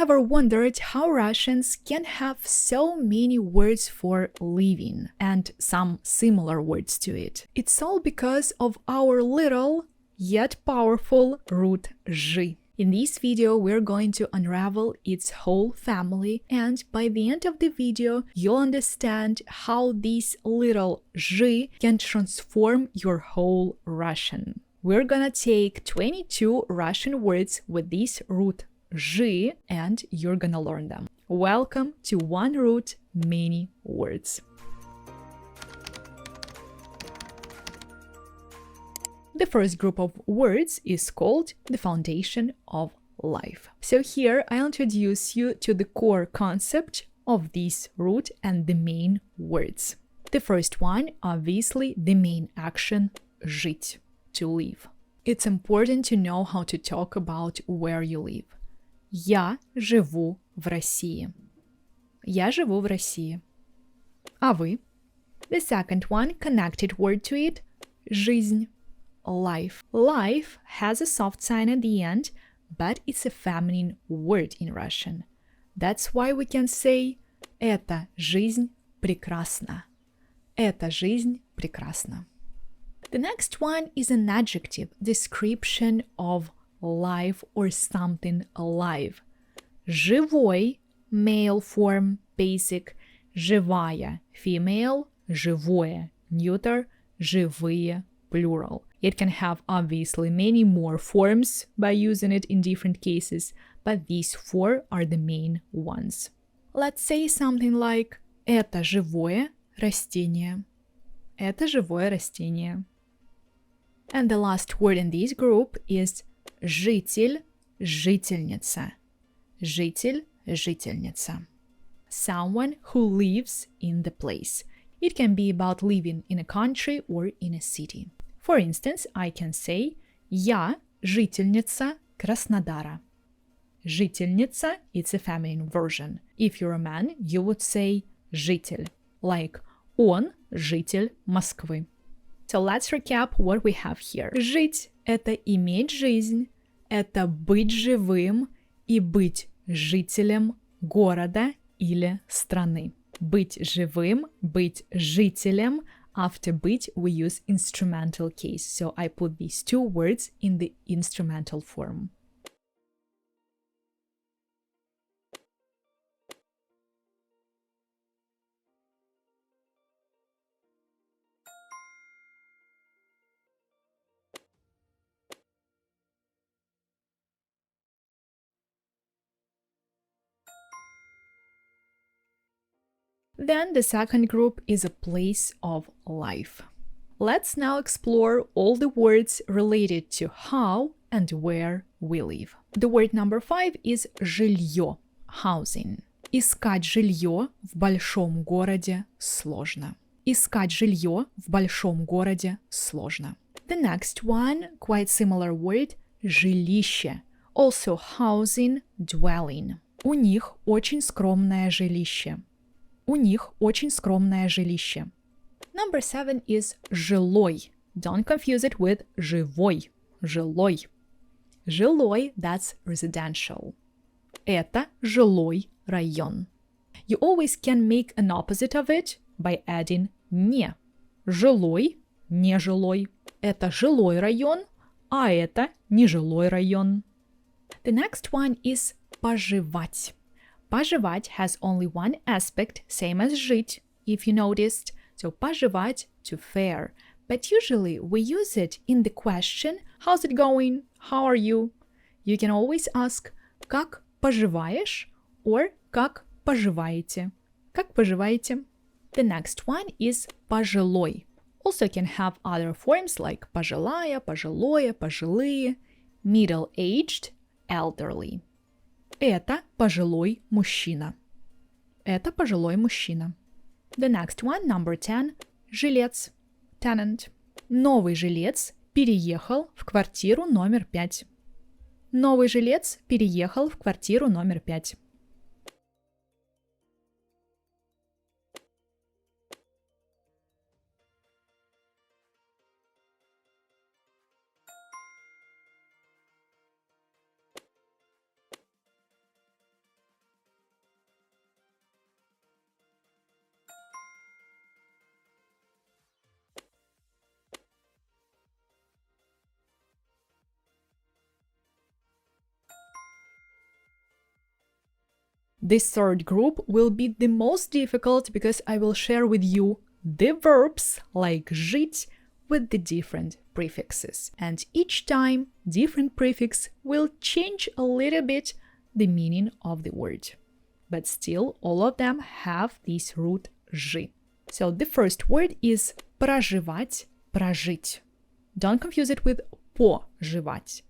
ever wondered how Russians can have so many words for living and some similar words to it? It's all because of our little yet powerful root zh. In this video, we're going to unravel its whole family, and by the end of the video, you'll understand how this little zh can transform your whole Russian. We're gonna take 22 Russian words with this root zh, and you're gonna learn them. Welcome to One Root, Many Words. The first group of words is called the foundation of life. So here I'll introduce you to the core concept of this root and the main words. The first one, obviously, the main action, жить, to live. It's important to know how to talk about where you live. Я живу в России. Я живу в России. А вы? The second one, connected word to it, жизнь. Life. Life has a soft sign at the end, but it's a feminine word in Russian. That's why we can say «Эта жизнь прекрасна». «Эта жизнь прекрасна». The next one is an adjective, description of life or something alive. Живой, male form, basic. Живая, female. Живое, neuter. Живые, plural. It can have obviously many more forms by using it in different cases, but these four are the main ones. Let's say something like «Это живое растение». Это живое растение. And the last word in this group is житель, жительница. Житель, жительница. Someone who lives in the place. It can be about living in a country or in a city. For instance, I can say «Я жительница Краснодара». Жительница, it's a feminine version. If you're a man, you would say житель, like он житель Москвы. So let's recap what we have here. Жить – это иметь жизнь, это быть живым и быть жителем города или страны. Быть живым, быть жителем. After быть, we use instrumental case, so I put these two words in the instrumental form. Then the second group is a place of life. Let's now explore all the words related to how and where we live. The word number 5 is жилье, housing. Искать жилье в большом городе сложно. Искать жилье в большом городе сложно. The next one, quite similar word, жилище, also housing, dwelling. У них очень скромное жилище. У них очень скромное жилище. Number 7 is жилой. Don't confuse it with живой. Жилой. Жилой, that's residential. Это жилой район. You always can make an opposite of it by adding не. Жилой, нежилой. Это жилой район, а это нежилой район. The next one is поживать. Поживать has only one aspect, same as жить, if you noticed. So поживать, to fare. But usually we use it in the question, how's it going? How are you? You can always ask, как поживаешь? Or как поживаете? Как поживаете? The next one is пожилой. Also can have other forms like пожилая, пожилое, пожилые, middle-aged, elderly. Это пожилой мужчина. Это пожилой мужчина. The next one, number 10, жилец, tenant. Новый жилец переехал в квартиру номер 5. Новый жилец переехал в квартиру номер 5. This third group will be the most difficult because I will share with you the verbs like жить with the different prefixes. And each time, different prefix will change a little bit the meaning of the word. But still, all of them have this root «жи». So the first word is проживать, прожить. Don't confuse it with поживать.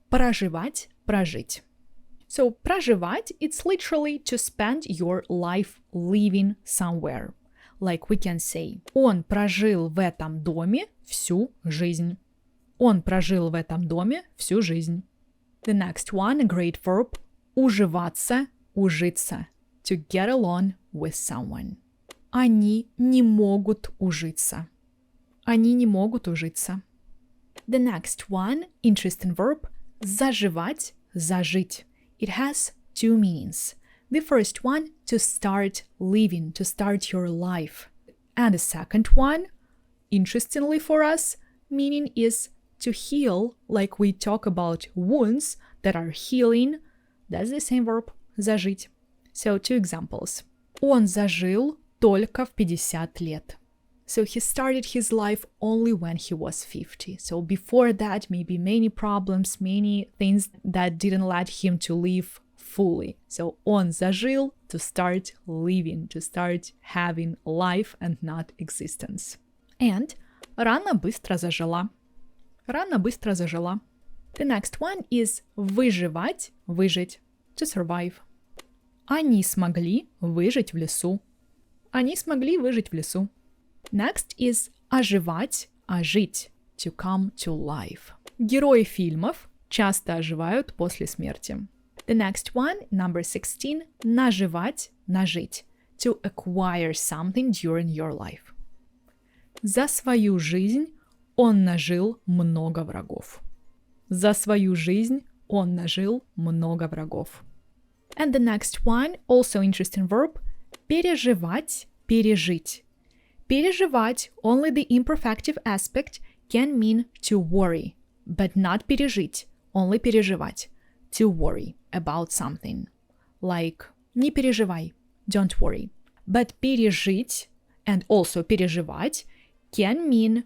Проживать, прожить. So проживать, it's literally to spend your life living somewhere. Like we can say, он прожил в этом доме всю жизнь. Он прожил в этом доме всю жизнь. The next one, a great verb, уживаться, ужиться. To get along with someone. Они не могут ужиться. Они не могут ужиться. The next one, interesting verb, заживать, зажить. It has two meanings. The first one, to start living, to start your life. And the second one, interestingly for us, meaning is to heal, like we talk about wounds that are healing. That's the same verb, зажить. So two examples. Он зажил только в 50 лет. So he started his life only when he was 50. So before that, maybe many problems, many things that didn't let him to live fully. So он зажил, to start living, to start having life and not existence. And рана быстро зажила. Рана быстро зажила. The next one is выживать, выжить, to survive. Они смогли выжить в лесу. Они смогли выжить в лесу. Next is оживать, ожить, to come to life. Герои фильмов часто оживают после смерти. The next one, number 16, наживать, нажить, to acquire something during your life. За свою жизнь он нажил много врагов. За свою жизнь он нажил много врагов. And the next one, also interesting verb, переживать, пережить. Переживать, only the imperfective aspect, can mean to worry, but not пережить, only переживать, to worry about something. Like, не переживай, don't worry. But пережить, and also переживать, can mean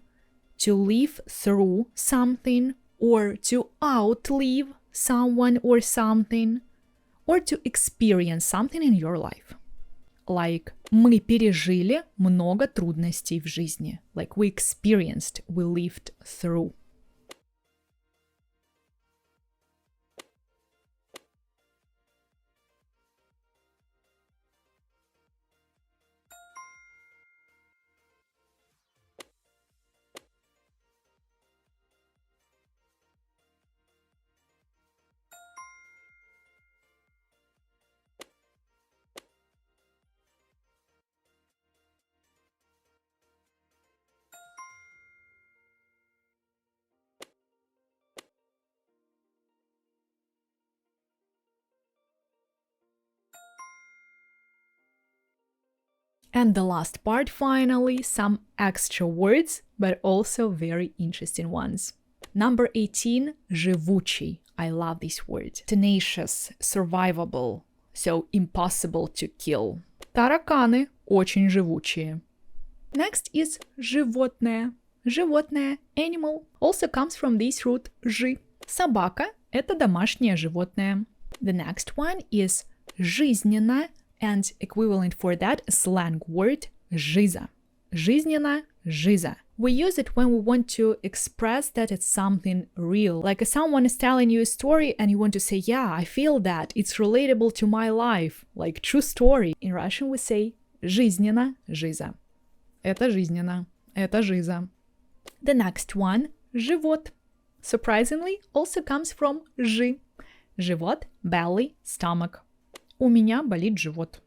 to live through something, or to outlive someone or something, or to experience something in your life. Like, мы пережили много трудностей в жизни. Like, we experienced, we lived through. And the last part, finally, some extra words, but also very interesting ones. Number 18, живучий. I love this word. Tenacious, survivable, so impossible to kill. Тараканы очень живучие. Next is животное. Животное, animal, also comes from this root жи. Собака – это домашнее животное. The next one is жизненно, and equivalent for that, a slang word, жиза. Жизненно, жиза. We use it when we want to express that it's something real. Like if someone is telling you a story and you want to say, yeah, I feel that, it's relatable to my life, like true story. In Russian we say жизненно, жиза. Это жизненно, это жиза. The next one, живот. Surprisingly, also comes from жи. Живот, belly, stomach. У меня болит живот.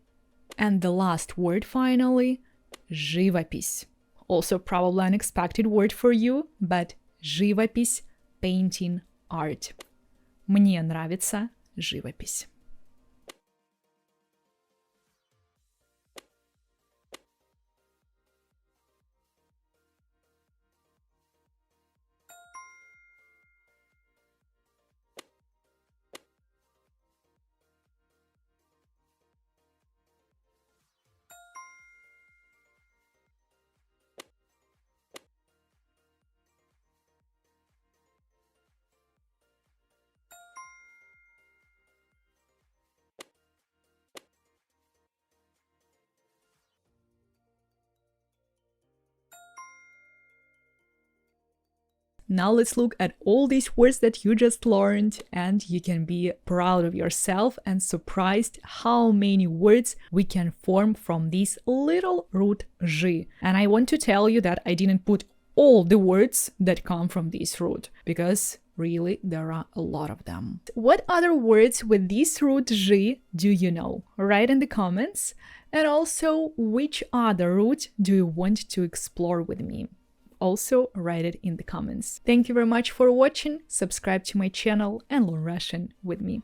And the last word finally, живопись. Also probably unexpected word for you, but живопись, painting, art. Мне нравится живопись. Now let's look at all these words that you just learned, and you can be proud of yourself and surprised how many words we can form from this little root zhi. And I want to tell you that I didn't put all the words that come from this root, because really there are a lot of them. What other words with this root zhi do you know? Write in the comments. And also, which other root do you want to explore with me? Also, write it in the comments. Thank you very much for watching. Subscribe to my channel and learn Russian with me.